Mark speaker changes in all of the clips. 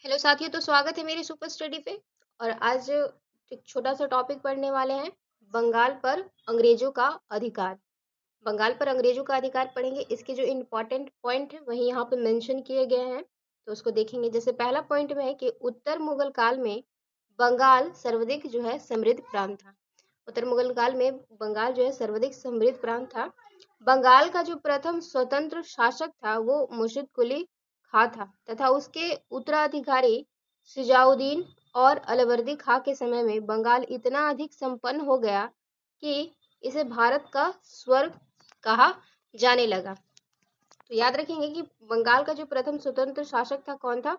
Speaker 1: Hello साथियों, तो स्वागत है मेरे सुपर स्टडी पे। और आज एक छोटा सा टॉपिक पढ़ने वाले हैं, बंगाल पर अंग्रेजों का अधिकार। बंगाल पर अंग्रेजों का अधिकार पढ़ेंगे। इसके जो इम्पोर्टेंट पॉइंट है वही यहाँ पे मेंशन किए गए हैं, तो उसको देखेंगे। जैसे पहला पॉइंट में है कि उत्तर मुगल काल में बंगाल सर्वाधिक जो है समृद्ध प्रांत था। उत्तर मुगल काल में बंगाल जो है सर्वाधिक समृद्ध प्रांत था। बंगाल का जो प्रथम स्वतंत्र शासक था वो मुर्शिद कुली खां था, तथा उसके उत्तराधिकारी सिजाउद्दीन और अलवर्दी खां के समय में बंगाल इतना अधिक संपन्न हो गया कि इसे भारत का स्वर्ग कहा जाने लगा। तो याद रखेंगे कि बंगाल का जो प्रथम स्वतंत्र शासक था कौन था?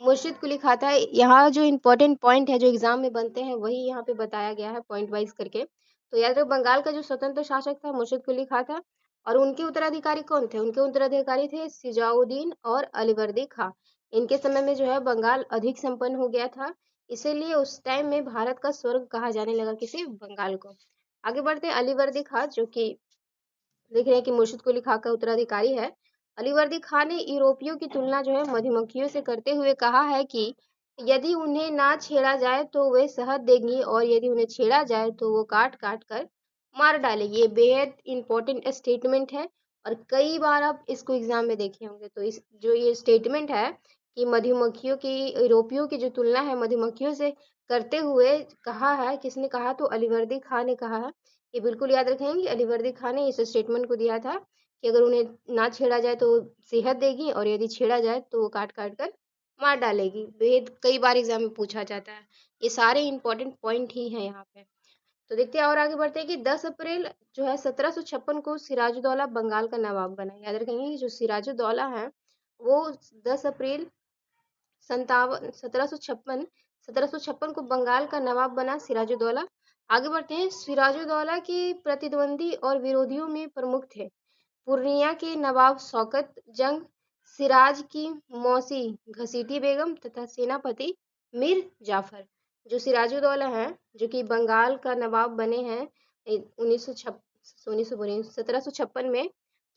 Speaker 1: मुर्शिद कुली खां था। यहाँ जो इम्पोर्टेंट पॉइंट है जो एग्जाम में बनते हैं वही यहाँ पे बताया गया है पॉइंट वाइज करके। तो याद रखो, बंगाल का जो स्वतंत्र शासक था मुर्शिद कुली खां था, और उनके उत्तराधिकारी कौन थे? उनके उत्तराधिकारी थे सिजाउद्दीन और अलीवर्दी खां। इनके समय में जो है बंगाल अधिक संपन्न हो गया था, इसीलिए उस टाइम में भारत का स्वर्ग कहा जाने लगा किसी बंगाल को। आगे बढ़ते हैं। अलीवर्दी खां, जो कि देख रहे हैं कि मुर्शिद कुली खां का उत्तराधिकारी है। अलीवर्दी खां ने यूरोपियों की तुलना जो है मधुमक्खियों से करते हुए कहा है कि यदि उन्हें ना छेड़ा जाए तो वे शहद देंगी, और यदि उन्हें छेड़ा जाए तो वो काट काट कर मार डालेगी। ये बेहद इंपॉर्टेंट स्टेटमेंट है, और कई बार आप इसको एग्जाम में देखे होंगे। तो इस जो ये स्टेटमेंट है कि मधुमक्खियों की, यूरोपियों की जो तुलना है मधुमक्खियों से करते हुए कहा है, किसने कहा? तो अलीवर्दी खां ने कहा है। ये बिल्कुल याद रखेंगे। अलीवर्दी खां ने इस स्टेटमेंट को दिया था कि अगर उन्हें ना छेड़ा जाए तो सेहत देगी, और यदि छेड़ा जाए तो वो काट काट कर मार डालेगी। बेहद कई बार एग्जाम में पूछा जाता है। ये सारे इंपॉर्टेंट पॉइंट ही हैं यहाँ पे। तो देखते हैं और आगे बढ़ते हैं कि 10 अप्रैल जो है 1756 को सिराजुद्दौला बंगाल का नवाब बना। याद रखेंगे कि जो सिराजुद्दौला है वो 10 अप्रैल संतावन 1756 को बंगाल का नवाब बना सिराजुद्दौला। आगे बढ़ते हैं। सिराजुद्दौला के प्रतिद्वंदी और विरोधियों में प्रमुख थे पूर्णिया के नवाब शौकत जंग, सिराज की मौसी घसीटी बेगम तथा सेनापति मीर जाफर। जो सिराजुद्दौला है, जो कि बंगाल का नवाब बने हैं 1756 में।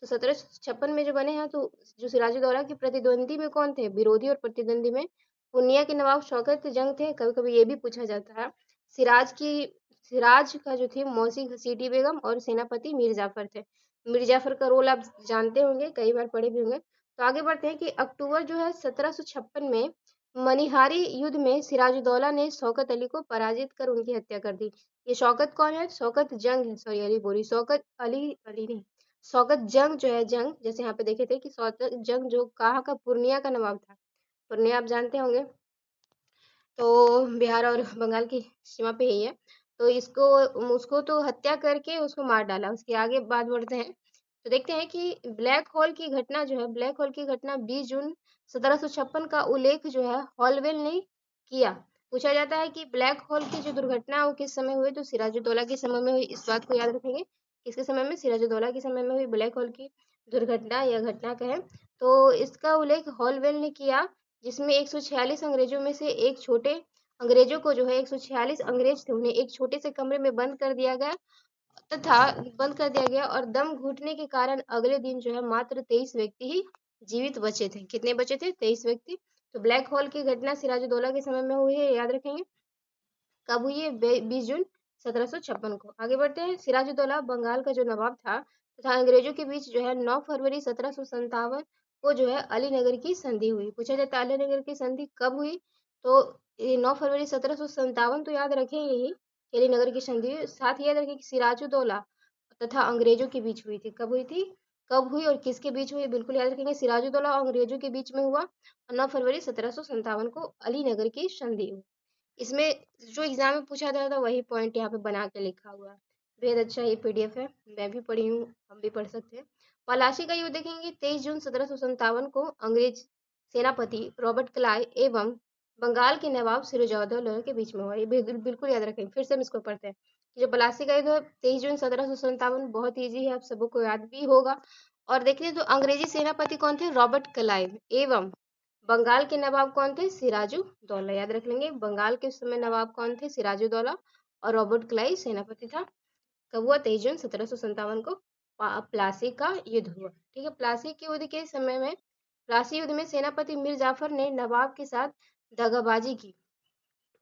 Speaker 1: तो 1756 में जो बने हैं, तो जो सिराजुद्दौला के प्रतिद्वंदी में कौन थे? विरोधी और प्रतिद्वंदी में पूर्णिया के नवाब शौकत जंग थे। कभी कभी ये भी पूछा जाता है। सिराज की सिराज का जो थे मौसी घसीटी बेगम, और सेनापति मीर जाफर थे। मीर जाफर का रोल आप जानते होंगे, कई बार पढ़े भी होंगे। तो आगे बढ़ते हैं कि अक्टूबर जो है 1756 में मनिहारी युद्ध में सिराजुद्दौला ने शौकत अली को पराजित कर उनकी हत्या कर दी। ये शौकत कौन है? शौकत जंग है। सॉरी, अली बोली, शौकत अली, अली नहीं, शौकत जंग जो है, जंग जैसे यहाँ पे देखे थे कि शौकत जंग जो कहाँ का? पूर्णिया का नवाब था। पूर्णिया आप जानते होंगे, तो बिहार और बंगाल की सीमा पे ही है। तो इसको, उसको तो हत्या करके उसको मार डाला। उसके आगे बात बढ़ते हैं, तो देखते हैं कि ब्लैक होल की घटना जो है, ब्लैक होल की घटना 20 जून 1756 का उल्लेख जो है हॉलवेल ने किया। पूछा जाता है कि ब्लैक होल की जो दुर्घटना है वो किस समय हुई? तो सिराजुद्दौला के समय में हुई। इस बात को याद रखेंगे। किसके समय में? सिराजुद्दौला के समय में हुई ब्लैक होल की दुर्घटना या घटना कहें। तो इसका उल्लेख हॉलवेल ने किया, जिसमें 146 अंग्रेजों में से एक छोटे अंग्रेजों को जो है 146 अंग्रेज थे, उन्हें एक छोटे से कमरे में बंद कर दिया गया, तथा बंद कर दिया गया, और दम घुटने के कारण अगले दिन जो है मात्र 23 व्यक्ति ही जीवित बचे थे। कितने बचे थे? 23 व्यक्ति। तो ब्लैक होल की घटना सिराजुद्दौला के समय में हुई है, याद रखेंगे। कब हुई है? 20 जून 1756 को। आगे बढ़ते हैं। सिराजुद्दौला बंगाल का जो नवाब था तथा अंग्रेजों के बीच जो है 9 फरवरी 1757 को जो है अलीनगर की संधि हुई। पूछा जाता है अलीनगर की संधि कब हुई? तो ये 9 फरवरी 1757 तो याद रखेंगे ही कि अलीनगर की संधि हुई। साथ ही याद रखें कि सिराजुद्दौला तथा अंग्रेजों के बीच हुई थी। कब हुई थी? कब हुई और किसके बीच हुई? बिल्कुल याद रखेंगे। सिराजुद्दौला और अंग्रेजों के बीच में हुआ, और 9 फरवरी 1757 को अलीनगर की संधि हुई। इसमें जो एग्जाम में पूछा जाता था वही पॉइंट यहाँ पे बना के लिखा हुआ है। बेहद अच्छा ये पीडीएफ है, मैं भी पढ़ी हूँ, हम भी पढ़ सकते हैं। पलासी का युद्ध देखेंगे 23 जून 1757 को अंग्रेज सेनापति रॉबर्ट क्लाइव एवं बंगाल के नवाब सिराजुद्दौला के बीच में हुआ। ये बिल्कुल याद रखें। फिर से हम इसको पढ़ते हैं कि जो पलासी का युद्ध है 23 जून 1757, बहुत ईजी है, आप सबको याद भी होगा। और देखिए तो अंग्रेजी सेनापति कौन थे? रॉबर्ट क्लाइव एवं बंगाल के नवाब कौन थे? सिराजुद्दौला। याद रख लेंगे, बंगाल के समय नवाब कौन थे? सिराजुद्दौला, और रॉबर्ट क्लाइव सेनापति था। कब हुआ? 23 जून 1757 को प्लासी का युद्ध हुआ। ठीक है, प्लासी के युद्ध के समय में प्लासी युद्ध में सेनापति मीर जाफर ने नवाब के साथ दगाबाजी की।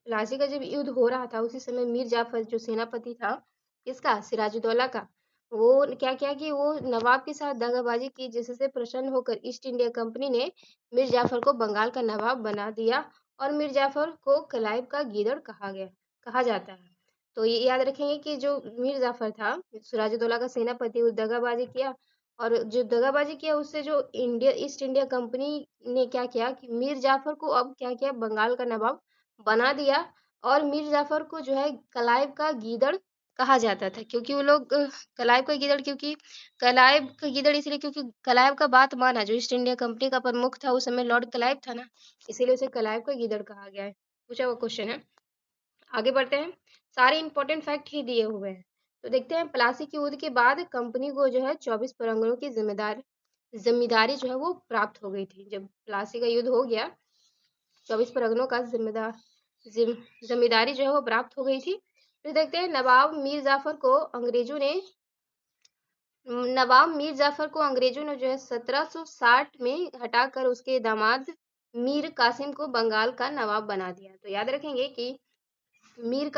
Speaker 1: प्लासी का जब युद्ध हो रहा था उसी समय मीर जाफर जो सेनापति था किसका, सिराजुद्दौला का, वो क्या किया कि वो नवाब के साथ दगाबाजी की, जिससे प्रसन्न होकर ईस्ट इंडिया कंपनी ने मीर जाफर को बंगाल का नवाब बना दिया और मीर जाफर को क्लाइव का गीदड़ कहा जाता है। तो ये याद रखेंगे कि जो मीर जाफर था सिराजुद्दौला का सेनापति, उस दगाबाजी किया, और जो दगाबाजी किया उससे जो ईस्ट इंडिया कंपनी ने क्या किया कि मीर जाफर को अब क्या किया, बंगाल का नवाब बना दिया। और मीर जाफर को जो है क्लाइव का गीदड़ कहा जाता था, क्योंकि वो लोग क्लाइव का गीदड़, क्योंकि क्लाइव का गीदड़ इसलिए क्योंकि क्लाइव का बात माना, जो ईस्ट इंडिया कंपनी का प्रमुख था उस समय लॉर्ड क्लाइव था ना, इसीलिए उसे क्लाइव का गीदड़ कहा गया है। पूछा हुआ क्वेश्चन है। आगे बढ़ते हैं, सारे इंपॉर्टेंट फैक्ट ही दिए हुए हैं। तो देखते हैं, प्लासी की युद्ध के बाद कंपनी को जो है 24 परगनों की जिम्मेदारी जो है वो प्राप्त हो गई थी। जब प्लासी का युद्ध हो गया 24 परगनों का जिम्मेदारी जो है वो प्राप्त हो गई थी। फिर देखते हैं, नवाब मीर जाफर को अंग्रेजों ने जो है 1760 में हटाकर उसके दामाद मीर कासिम को बंगाल का नवाब बना दिया। तो याद रखेंगे कि मीर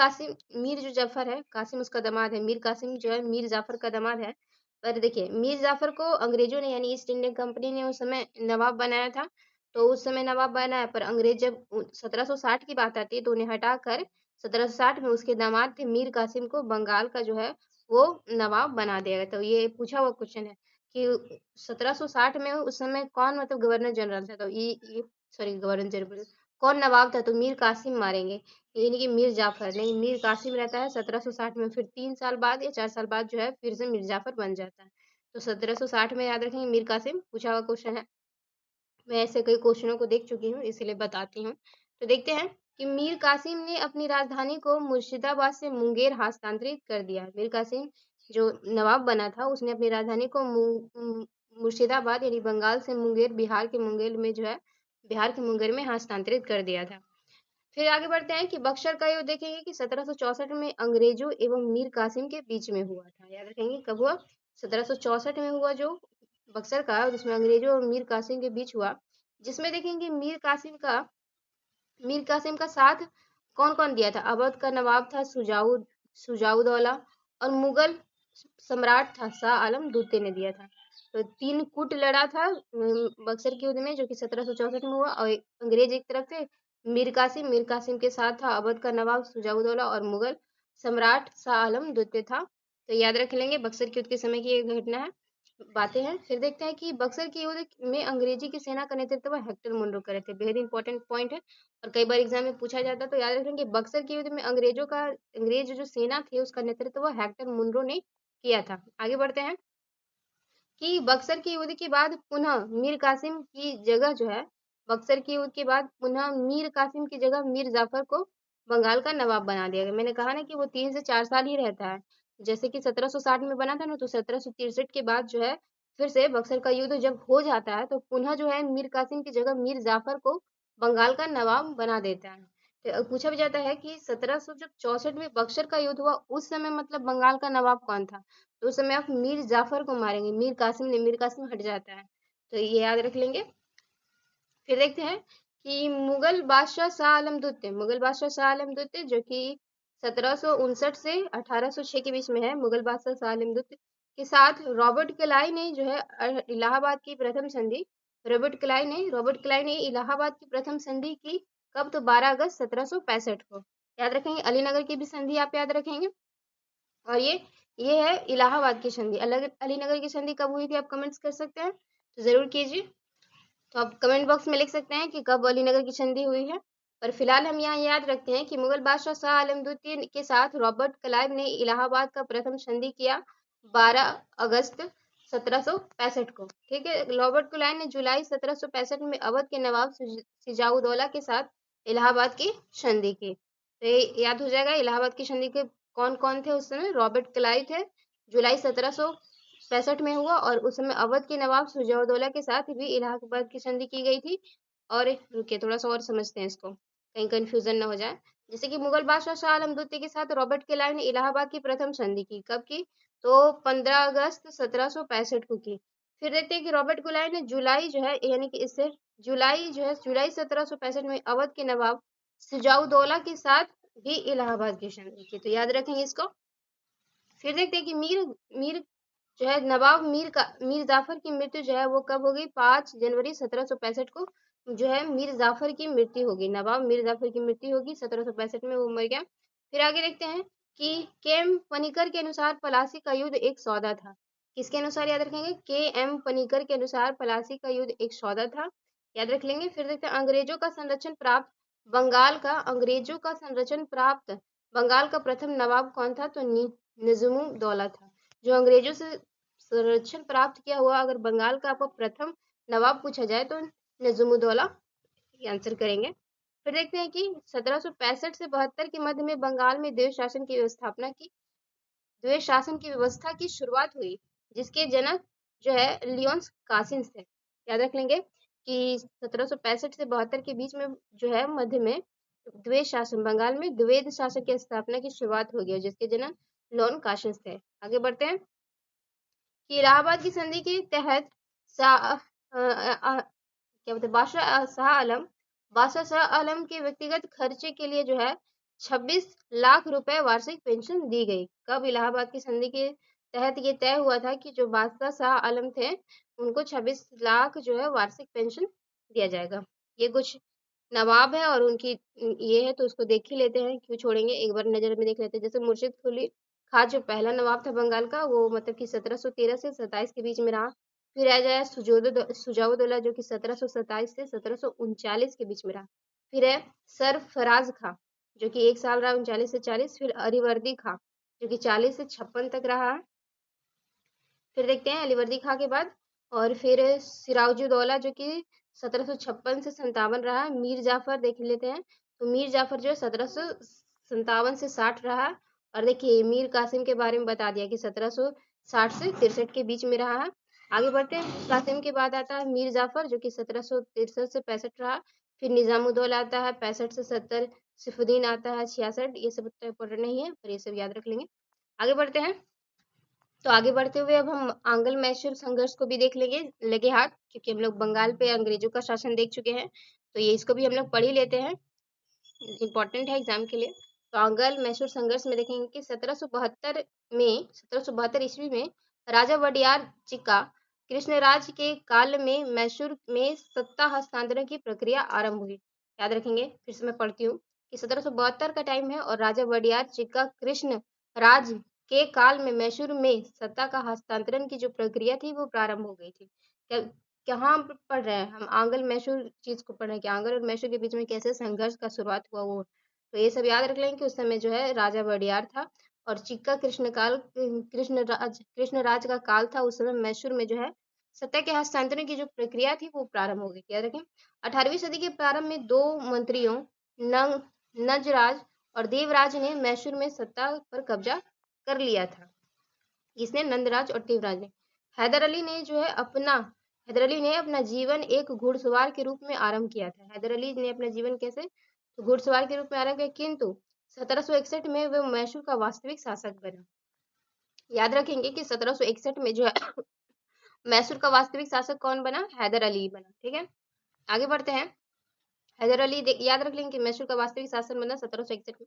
Speaker 1: जो जाफर है, कासिम उसका दामाद है, मीर कासिम जो है मीर जाफर का दामाद है। पर देखिए, मीर जाफर को अंग्रेजों ने यानी ईस्ट इंडियन कंपनी ने उस समय नवाब बनाया था। तो उस समय नवाब बनाया, पर अंग्रेज जब 1760 की बात आती है तो उन्हें हटाकर 1760 में उसके दामाद थे मीर कासिम को बंगाल का जो है वो नवाब बना दिया गया। तो ये पूछा हुआ क्वेश्चन है कि 1760 में उस समय कौन मतलब गवर्नर जनरल था, तो ये सॉरी गवर्नर जनरल कौन नवाब था, तो मीर कासिम मारेंगे, यानी कि मीर जाफर नहीं, मीर कासिम रहता है 1760 में, फिर 3 साल बाद या 4 साल बाद जो है फिर से मीर जाफर बन जाता है। तो 1760 में याद रखेंगे मीर कासिम, पूछा हुआ क्वेश्चन है। मैं ऐसे कई क्वेश्चनों को देख चुकी हूँ इसलिए बताती हूँ। तो देखते हैं कि मीर कासिम ने अपनी राजधानी को मुर्शिदाबाद से मुंगेर हस्तांतरित कर दिया। मीर कासिम जो नवाब बना था उसने अपनी राजधानी को मुर्शिदाबाद यानी बंगाल से मुंगेर, बिहार के मुंगेर में हस्तांतरित कर दिया था। फिर आगे बढ़ते हैं कि बक्सर का युद्ध देखेंगे कि 1764 में अंग्रेजों एवं मीर कासिम के बीच में हुआ था। याद रखेंगे कब हुआ, 1764 में हुआ जो बक्सर का, जिसमें अंग्रेजों और मीर कासिम के बीच हुआ। जिसमें देखेंगे मीर कासिम का साथ कौन कौन दिया था, अवध का नवाब था सुजाउदौला, और मुगल सम्राट था शाह आलम द्वितीय ने दिया था। तो 3 गुट लड़ा था बक्सर के युद्ध में, जो कि 1764 में हुआ। और अंग्रेज एक तरफ थे मीर कासिम के साथ था अवध का नवाब सुजाउदौला, और मुगल सम्राट शाह आलम द्वितीय था। तो याद रख लेंगे, बक्सर के युद्ध के समय की एक घटना है, बातें हैं। फिर देखते हैं कि बक्सर के युद्ध में अंग्रेजी की सेना का नेतृत्व हेक्टर मुनरो करे थे। बेहद इंपॉर्टेंट पॉइंट है और कई बार एग्जाम में पूछा जाता है। तो याद रखें कि बक्सर के युद्ध में अंग्रेज जो सेना थी उसका नेतृत्व हेक्टर मुनरो ने किया था। आगे बढ़ते हैं कि बक्सर के युद्ध के बाद पुनः मीर कासिम की जगह जो है, बक्सर के युद्ध के बाद पुनः मीर कासिम की जगह मीर जाफर को बंगाल का नवाब बना दिया गया। मैंने कहा ना कि वो 3 से 4 साल ही रहता है, जैसे कि 1760 में बना था ना, तो 1763 के बाद जो है फिर से बक्सर का युद्ध जब हो जाता है तो पुनः जो है मीर कासिम की जगह मीर जाफर को बंगाल का नवाब बना देता है। तो पूछा भी जाता है कि 1764 में बक्सर का युद्ध हुआ उस समय मतलब बंगाल का नवाब कौन था, तो उस समय आप मीर जाफर को मारेंगे, मीर कासिम हट जाता है। तो ये याद रख लेंगे। फिर देखते हैं कि मुगल बादशाह शाह आलम द्वितीय जो कि 1759 से 1806 के बीच में है, मुगल बादशाह शाह आलम द्वितीय के साथ रॉबर्ट क्लाई ने जो है इलाहाबाद की प्रथम संधि रॉबर्ट क्लाई ने इलाहाबाद की प्रथम संधि की कब, तो 12 अगस्त 1765 को। याद रखेंगे, अलीनगर की भी संधि आप याद रखेंगे। और ये है इलाहाबाद की संधि। अलग अलीनगर की संधि कब हुई थी आप कमेंट्स कर सकते हैं, तो जरूर कीजिए। तो आप कमेंट बॉक्स में लिख सकते हैं कि कब अलीनगर की संधि हुई है। पर फिलहाल हम यहाँ याद रखते हैं कि मुगल बादशाह शाह आलम द्वितीय के साथ रॉबर्ट क्लाइव ने इलाहाबाद का प्रथम संधि किया 12 अगस्त 1765 को। ठीक है, रॉबर्ट क्लाइव ने जुलाई 1765 में अवध के नवाब सिजाउदौला के साथ इलाहाबाद की संधि की। तो ये याद हो जाएगा, इलाहाबाद की संधि के कौन कौन थे उस समय, रॉबर्ट क्लाइव थे, जुलाई 1765 में हुआ, और उस समय अवध के नवाब सुजाउदौला के साथ भी इलाहाबाद की संधि की गई थी। और रुकिए थोड़ा सा और समझते हैं इसको, कहीं कंफ्यूजन ना हो जाए। जैसे कि मुगल बादशाह शाह आलम द्वितीय के साथ रॉबर्ट क्लाइव ने इलाहाबाद की प्रथम संधि की, कब की, तो 15 अगस्त 1765 को की। फिर देखते हैं कि रॉबर्ट गुलाय ने जुलाई जो है यानी कि इससे जुलाई 1765 में अवध के नवाब सिजाउद्दौला के साथ भी इलाहाबाद की संधि की, तो याद रखेंगे इसको। फिर देखते हैं कि मीर मीर जो है नवाब मीर जाफर की मृत्यु जो है वो कब हो गई, 5 जनवरी 1765 को जो है मीर जाफर की मृत्यु होगी, नवाब मीर जाफर की मृत्यु होगी 1765 में वो मर गया। फिर आगे देखते हैं कि केएम पनिकर के अनुसार पलासी का युद्ध एक सौदा था। किसके अनुसार याद रखेंगे, के एम पनिकर के अनुसार पलासी का युद्ध एक सौदा था, याद रख लेंगे। फिर देखते हैं अंग्रेजों का संरक्षण प्राप्त बंगाल का प्रथम नवाब कौन था, तो निज़ामुद्दौला था। जो अंग्रेजों से संरक्षण प्राप्त किया हुआ अगर बंगाल का आपको प्रथम नवाब पूछा जाए तो निज़ामुद्दौला आंसर करेंगे। फिर देखते हैं कि 1765 से 72 के मध्य में बंगाल में द्वेष शासन की व्यवस्था की शुरुआत हुई, जिसके जनक जो है लियोन्स कासिन्स थे। याद रख लेंगे कि 1765 से 72 के बीच में जो है मध्य में द्वेष शासन बंगाल में द्वैध शासन की स्थापना की शुरुआत हो गई, जिसके जनक लियोन कासिन्स थे। आगे बढ़ते हैं कि इलाहाबाद की संधि के तहत क्या बोलते बादशाह शाह आलम के व्यक्तिगत खर्चे के लिए जो है 26 लाख रुपए वार्षिक पेंशन दी गई। कब इलाहाबाद की संधि के तहत ये तय हुआ था कि जो बादशाह शाह आलम थे उनको 26 लाख जो है वार्षिक पेंशन दिया जाएगा। ये कुछ नवाब है और उनकी ये है तो उसको देख ही लेते हैं, क्यों छोड़ेंगे, एक बार नजर में देख लेते हैं। जैसे मुर्शिद कुली खां जो पहला नवाब था बंगाल का, वो मतलब कि 1713 से 27 के बीच में रहा। फिर आ जाए सुजाउद्दौला जो कि 1727 से 1739 के बीच में रहा। फिर है सरफराज खां जो कि 1 साल रहा 39 से 40। फिर अरिवर्दी खां जो कि 40 से 56 तक रहा। फिर देखते हैं अलीवर्दी खां के बाद और फिर सिराजुद्दौला जो कि 1756 से 57 रहा। मीर जाफर देख लेते हैं, तो मीर जाफर जो है 1757 से 60 रहा। और देखिए मीर कासिम के बारे में बता दिया कि 1760 से 63 के बीच में रहा है। आगे बढ़ते हैं, कासिम के बाद आता है मीर जाफर जो कि 1763 से 65 रहा। फिर निजामुद्दौला आता है 65 से 70। सिफुद्दीन आता है 66। ये सब इम्पोर्टेंट नहीं है पर ये सब याद रख लेंगे। आगे बढ़ते हैं, तो आगे बढ़ते हुए अब हम आंग्ल मैसूर संघर्ष को भी देख लेंगे लगे हाथ, क्योंकि हम लोग बंगाल पे अंग्रेजों का शासन देख चुके हैं, तो ये इसको भी हम लोग पढ़ ही लेते हैं, इम्पोर्टेंट है एग्जाम के लिए। तो आंग्ल मैसूर संघर्ष में देखेंगे कि 1772 ईस्वी में राजा वडियार चिक्का कृष्णराज के काल में मैसूर में सत्ता हस्तांतरण की प्रक्रिया आरंभ हुई। याद रखेंगे, फिर से मैं पढ़ती हूँ कि 1772 का टाइम है और राजा वडियार चिक्का कृष्ण राज के काल में मैसूर में सत्ता का हस्तांतरण की जो प्रक्रिया थी वो प्रारंभ हो गई थी। कहाँ पढ़ रहे हैं हम, आंग्ल मैसूर चीज को पढ़ रहे हैं कि आंग्ल और मैसूर के बीच में कैसे संघर्ष का शुरुआत हुआ वो, तो ये सब याद रख लेंगे कि उस समय जो है राजा वडियार था और चिक्का कृष्णराज का काल था। उस समय मैसूर में जो है सत्ता के हस्तांतरण की जो प्रक्रिया थी वो प्रारंभ हो गई। याद रखें, 18वीं सदी के प्रारंभ में दो मंत्रियों नंजराज और देवराज ने मैसूर में सत्ता पर कब्जा कर लिया था। किसने, नंदराज और देवराज ने। हैदर अली ने अपना जीवन एक घुड़सवार के रूप में आरंभ किया था। हैदर अली ने अपना जीवन कैसे, तो घुड़सवार के रूप में आरंभ किया, किंतु 1761 में वह मैसूर का वास्तविक शासक बना। याद रखेंगे कि 1761 में जो है मैसूर का वास्तविक शासक कौन बना, हैदर अली बना। ठीक है, आगे बढ़ते हैं। हैदर अली याद रख लेंगे कि मैसूर का वास्तविक शासन बना 1761 में।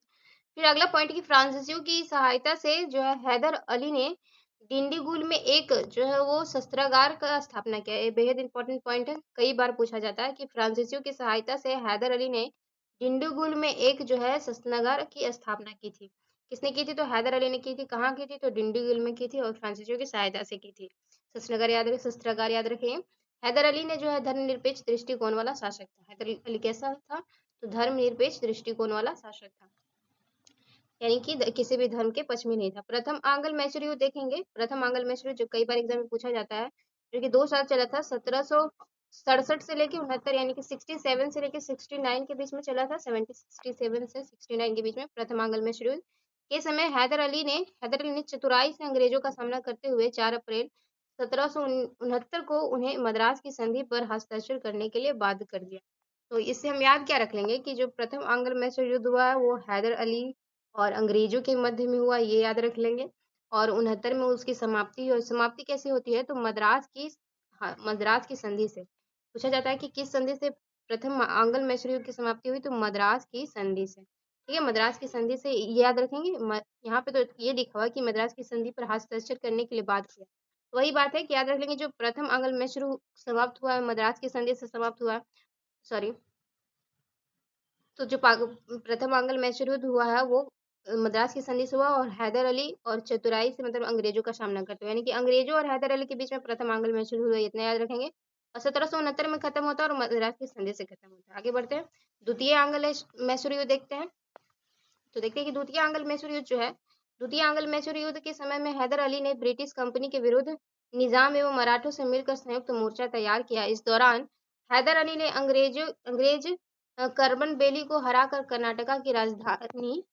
Speaker 1: फिर अगला पॉइंट की फ्रांसीसियों की सहायता से जो है हैदर अली ने डिंडीगुल में एक जो है वो शस्त्रागार का स्थापना किया। ये बेहद इंपॉर्टेंट पॉइंट है, कई बार पूछा जाता है कि फ्रांसीसियों की सहायता से हैदर अली ने डिंडीगुल में एक जो है शस्त्रागार की स्थापना की थी। किसने की थी, तो हैदर अली ने की थी। कहाँ की थी, तो डिंडीगुल में की थी और फ्रांसीसियों की सहायता से की थी। शस्त्रागार याद रखें। हैदर अली ने जो है धर्मनिरपेक्ष दृष्टिकोण वाला शासक था। हैदर अली कैसा था, तो धर्मनिरपेक्ष दृष्टिकोण वाला शासक था, यानी कि किसी भी धर्म के पक्ष में नहीं था। प्रथम आंग्ल मैसूर युद्ध देखेंगे। प्रथम आंग्ल मैसूर जो कई बार एग्जाम में पूछा जाता है, जो कि 2 साल चला था, 1767 से लेके 69, यानी कि 67 से लेके 69 के बीच में चला था। 67 से 69 के बीच में प्रथम आंग्ल मैसूर युद्ध के समय हैदर अली ने चतुराई से अंग्रेजों का सामना करते हुए 4 अप्रैल 1769 को उन्हें मद्रास की संधि पर हस्ताक्षर करने के लिए बाध्य कर दिया। तो इससे हम याद क्या रख लेंगे कि जो प्रथम आंग्ल मैसूर युद्ध हुआ है वो हैदर अली और अंग्रेजों के मध्य में हुआ, ये याद रख लेंगे। और 69 में उसकी समाप्ति हुई। समाप्ति कैसे होती है, तो मद्रास की मद्रास की संधि से। पूछा जाता है कि किस संधि से प्रथम आंग्ल मैसूर युद्ध की समाप्ति हुई, तो मद्रास की संधि से। ठीक है, मद्रास की संधि से ये याद रखेंगे। यहाँ पे तो ये लिखा हुआ है कि मद्रास की संधि पर हस्ताक्षर करने के लिए बात किया। वही बात है कि याद रख लेंगे, जो प्रथम आंग्ल मैसूर समाप्त हुआ है मद्रास की संधि से समाप्त हुआ है। सॉरी, तो जो प्रथम आंग्ल मैसूर युद्ध हुआ है वो मद्रास की संधि से हुआ, और हैदर अली और चतुराई से मतलब अंग्रेजों का सामना करते हुए, यानी कि अंग्रेजों और हैदर अली के बीच में प्रथम आंग्ल मैसूर हुआ, इतना याद रखेंगे। और 1769 में खत्म होता है और मद्रास की संधि से खत्म होता है। आगे बढ़ते हैं, द्वितीय आंग्ल मैसूर युद्ध देखते हैं। तो देखते हैं कि द्वितीय आंग्ल मैसूर युद्ध जो है, द्वितीय आंग्ल मैसूर युद्ध के समय में हैदर अली ने ब्रिटिश कंपनी के विरुद्ध निजाम एवं मराठों से मिलकर संयुक्त मोर्चा तैयार किया। इस दौरान हैदर अली ने अंग्रेज करबन बेली को हराकर कर्नाटका की राजधानी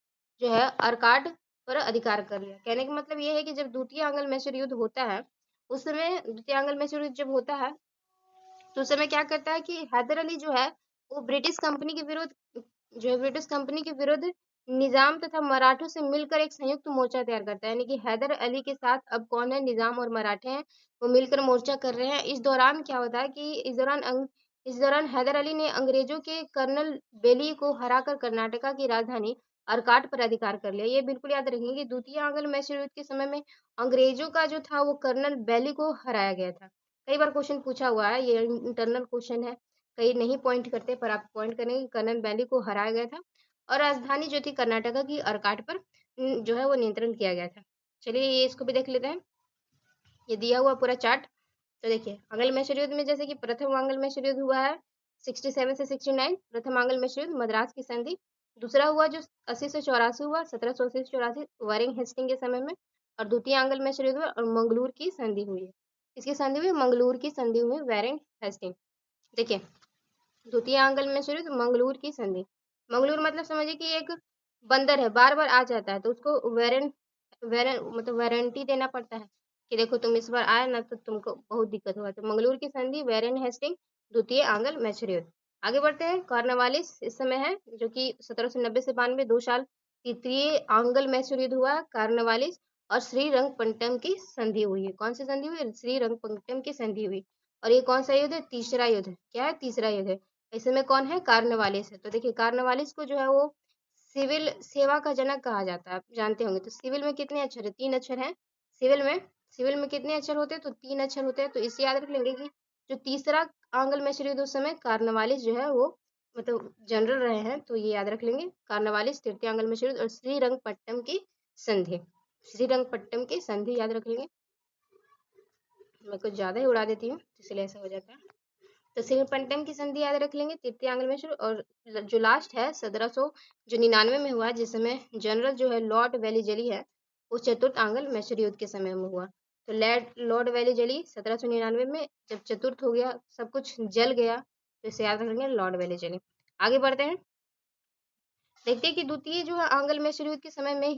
Speaker 1: जो है अर्काट पर अधिकार कर लिया। कहने का मतलब ये है कि जब द्वितीय आंग्ल मैसूर युद्ध होता है, उस समय द्वितीय आंग्ल मैसूर युद्ध जब होता है, तो उस समय क्या करता है कि हैदर अली जो है वो ब्रिटिश कंपनी के विरुद्ध जो है ब्रिटिश कंपनी के विरुद्ध निजाम तथा मराठों से मिलकर एक संयुक्त मोर्चा तैयार करता है। यानी कि हैदर अली के साथ अब कौन है, निजाम और मराठे हैं, वो मिलकर मोर्चा कर रहे हैं। इस दौरान क्या होता है कि इस दौरान हैदर अली ने अंग्रेजों के कर्नल बेली को हराकर कर्नाटका की राजधानी अर्काट पर अधिकार कर लिया। ये बिल्कुल याद रखेंगे कि द्वितीय आंग्ल मैसूर युद्ध के समय में अंग्रेजों का जो था वो कर्नल बेली को हराया गया था। कई बार क्वेश्चन पूछा हुआ है, ये इंटरनल क्वेश्चन है, कई नहीं पॉइंट करते पर आप पॉइंट करेंगे। कर्नल बेली को हराया गया था और राजधानी जो थी कर्नाटका की अर्काट पर जो है वो नियंत्रण किया गया था। चलिए ये इसको भी देख लेते हैं, ये दिया हुआ पूरा चार्ट। तो देखिए आंग्ल मैसूर युद्ध में जैसे कि प्रथम आंग्ल मैसूर युद्ध हुआ है 67 से 69, प्रथम आंग्ल मैसूर युद्ध मद्रास की संधि। दूसरा हुआ जो 80 से 84 हुआ, 1780 से 84 वारिंग हेस्टिंग के समय में। और द्वितीय आंग्ल मैसूर युद्ध हुआ और मंगलूर की संधि हुई है। किसकी संधि हुई, मंगलूर की संधि हुई, वारिंग हेस्टिंग। देखिए द्वितीय आंग्ल मैसूर युद्ध मंगलूर की संधि। मंगलूर मतलब समझिए कि एक बंदर है, बार बार आ जाता है, तो उसको मतलब वारंटी देना पड़ता है कि देखो तुम इस बार आए ना तो तुमको बहुत दिक्कत होगा। तो मंगलूर की संधि, वारेन हेस्टिंग, द्वितीय आंग्ल मैसूर युद्ध। आगे बढ़ते हैं, कॉर्नवालिस इस समय है जो कि 1790 से 92, 2 साल। तृतीय आंग्ल मैसूर युद्ध हुआ कॉर्नवालिस, और श्रीरंगपट्टम की संधि हुई है। कौन सी संधि हुई, श्रीरंगपट्टम की संधि हुई। और ये कौन सा युद्ध है, तीसरा युद्ध है। क्या है, तीसरा युद्ध है। इसमें कौन है, कॉर्नवालिस है। तो देखिए कॉर्नवालिस को जो है वो सिविल सेवा का जनक कहा जाता है, आप जानते होंगे। तो सिविल में कितने अक्षर है, 3 अक्षर हैं। सिविल में सिविल में कितने अक्षर होते हैं, तो 3 अक्षर होते हैं। तो इसे याद रख लेंगे कि जो तीसरा आंग्ल मैसूर युद्ध उस समय कॉर्नवालिस जो है वो मतलब जनरल रहे हैं। तो ये याद रख लेंगे, कॉर्नवालिस, तृतीय आंग्ल मैसूर युद्ध और श्रीरंगपट्टम की संधि। श्रीरंगपट्टम की संधि याद रख लेंगे। मैं कुछ ज्यादा ही उड़ा देती हूँ इसलिए ऐसा हो जाता है। तो श्रीरंगपट्टम की संधि याद रख लेंगे, तृतीय आंग्ल मैसूर। और जो लास्ट है 1799 में हुआ, जिस समय जनरल जो है लॉर्ड वेलीजली है, वो चतुर्थ आंग्ल मैसूर युद्ध के समय में हुआ। तो लॉर्ड वेलीजली 1799 में जब चतुर्थ हो गया, सब कुछ जल गया, तो इसे याद रखेंगे, लॉर्ड वेलीजली। आगे बढ़ते हैं, देखते हैं कि द्वितीय जो है आंग्ल मैसूर युद्ध के समय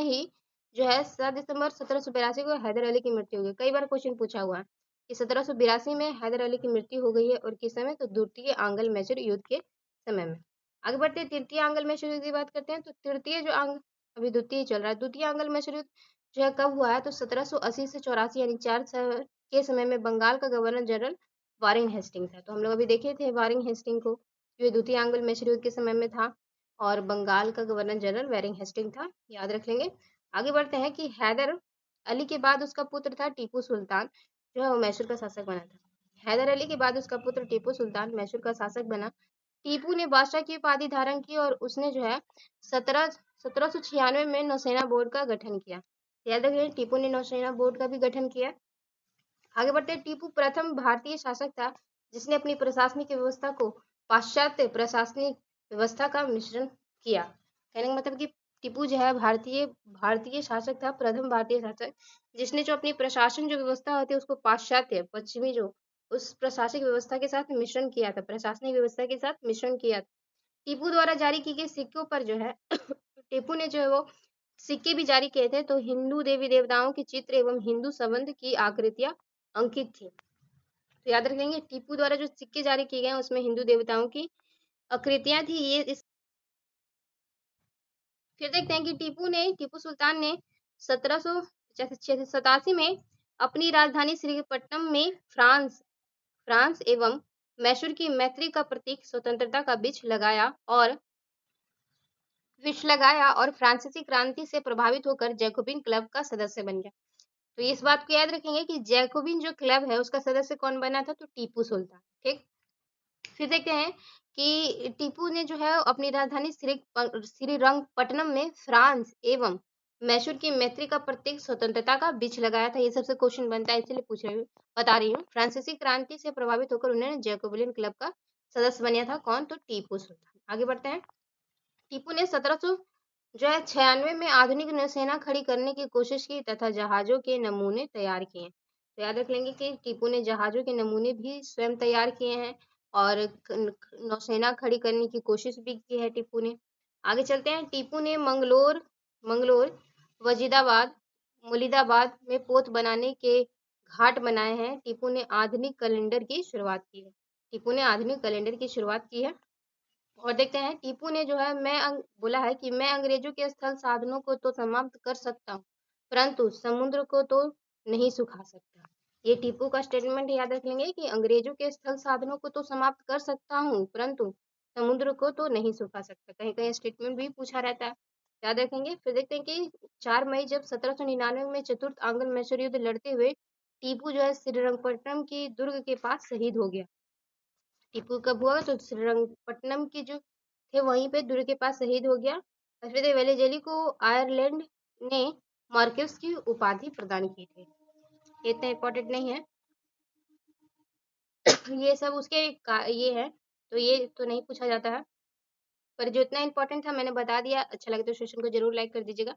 Speaker 1: ही जो है 7 दिसंबर 1782 को हैदर अली की मृत्यु हो गई। कई बार क्वेश्चन पूछा हुआ है कि 1782 में हैदर अली की मृत्यु हो गई है, और किस समय, तो द्वितीय आंग्ल मैसूर युद्ध के समय में। आगे बढ़ते हैं, तृतीय आंग्ल मैसूर युद्ध की बात करते हैं। तो तृतीय जो आंग्ल, अभी द्वितीय चल रहा है, द्वितीय आंग्ल मैसूर युद्ध जो है कब हुआ है, तो 1780 से 84, यानी 4 साल के समय में बंगाल का गवर्नर जनरल वारिंग हेस्टिंग था। तो हम लोग अभी देखे थे वारिंग हेस्टिंग को, जो द्वितीय आंग्ल मैसूर युद्ध के समय में था, और बंगाल का गवर्नर जनरल वारिंग हेस्टिंग था, याद रख लेंगे। आगे बढ़ते हैं कि हैदर अली के बाद उसका पुत्र था टीपू सुल्तान, जो है वो मैसूर का शासक बना था। हैदर अली के बाद उसका पुत्र टीपू सुल्तान मैसूर का शासक बना। टीपू ने बादशाह की उपाधि धारण की, और उसने जो है 1796 में नौसेना बोर्ड का गठन किया। याद रखिए टीपू ने नौसेना बोर्ड का भी गठन किया। आगे बढ़ते हैं, टीपू प्रथम भारतीय शासक था जिसने अपनी प्रशासनिक व्यवस्था को पाश्चात्य प्रशासनिक व्यवस्था का मिश्रण किया। कहने का मतलब कि टीपू जो है भारतीय भारतीय शासक था, प्रथम भारतीय शासक जिसने जो अपनी प्रशासन जो व्यवस्था होती है उसको पाश्चात्य पश्चिमी जो उस प्रशासनिक व्यवस्था के साथ मिश्रण किया था, प्रशासनिक व्यवस्था के साथ मिश्रण किया था। टीपू द्वारा जारी की गई सिक्कों पर जो है टीपू ने जो है वो सिक्के भी जारी किए थे, तो हिंदू देवी देवताओं के चित्र एवं हिंदू संबंध की आकृतियां अंकित थी। तो याद रखेंगे टीपू द्वारा जो सिक्के जारी किए गए उसमें हिंदू देवताओं की आकृतियां थी। ये इस फिर देखते हैं कि टीपू सुल्तान ने 1787 में अपनी राजधानी श्रीरंगपट्टनम में फ्रांस एवं मैसूर की मैत्री का प्रतीक स्वतंत्रता का विष लगाया और फ्रांसीसी क्रांति से प्रभावित होकर जैकोबिन क्लब का सदस्य बन गया। तो इस बात को याद रखेंगे कि जैकोबिन जो क्लब है उसका सदस्य कौन बना था, तो टीपू सुल्तान। ठीक, फिर देखते हैं कि टीपू ने जो है अपनी राजधानी श्रीरंगपट्टनम में फ्रांस एवं मैसूर की मैत्री का प्रतीक स्वतंत्रता का बीज लगाया था। ये सबसे क्वेश्चन बनता है, इसलिए बता रही हूँ। फ्रांसीसी क्रांति से प्रभावित होकर उन्होंने जैकोबिन क्लब का सदस्य बना था। कौन, तो टीपू सुल्तान। आगे बढ़ते हैं। टीपू ने 1796 में आधुनिक नौसेना खड़ी करने की कोशिश की तथा जहाजों के नमूने तैयार किए। तो याद रख लेंगे कि टीपू ने जहाजों के नमूने भी स्वयं तैयार किए हैं और नौसेना खड़ी करने की कोशिश भी की है टीपू ने। आगे चलते हैं। टीपू ने मंगलोर, वजीदाबाद, मुलीदाबाद में पोत बनाने के घाट बनाए हैं। टीपू ने आधुनिक कैलेंडर की शुरुआत की है। और देखते हैं, टीपू ने जो है बोला है कि मैं अंग्रेजों के स्थल साधनों को तो समाप्त कर सकता हूँ, परंतु समुद्र को तो नहीं सुखा सकता। ये टीपू का स्टेटमेंट याद रख लेंगे कि अंग्रेजों के स्थल साधनों को तो समाप्त कर सकता हूँ, परंतु समुद्र को तो नहीं सुखा सकता। कहीं कहीं स्टेटमेंट भी पूछा रहता है, याद रखेंगे। फिर देखते हैं कि 4 मई जब 1799 में चतुर्थ आंग्ल मैसूर युद्ध लड़ते हुए टीपू जो है श्रीरंगपट्टनम की दुर्ग के पास शहीद हो गया। टीपू कब हुआ, तो श्रीरंगपट्टनम की जो थे वहीं पे दुर्ग के पास शहीद हो गया। और फिर वेलेजली को आयरलैंड ने मार्किस की उपाधि प्रदान की थी। ये इतना इम्पोर्टेंट नहीं है ये सब ये है, तो ये तो नहीं पूछा जाता है, पर जो इतना इम्पोर्टेंट था मैंने बता दिया। अच्छा लगे तो सेशन को जरूर लाइक कर दीजिएगा।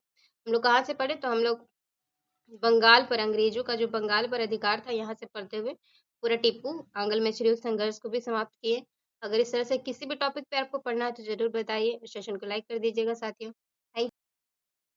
Speaker 1: हम लोग कहाँ से पढ़े, तो हम लोग बंगाल पर, अंग्रेजों का जो बंगाल पर अधिकार था यहाँ से पढ़ते हुए पूरा टीपू आंग्ल मैसूर संघर्ष को भी समाप्त किए। अगर इस तरह से किसी भी टॉपिक पे आपको पढ़ना है तो जरूर बताइए। सेशन को लाइक कर दीजिएगा साथियों। थैंक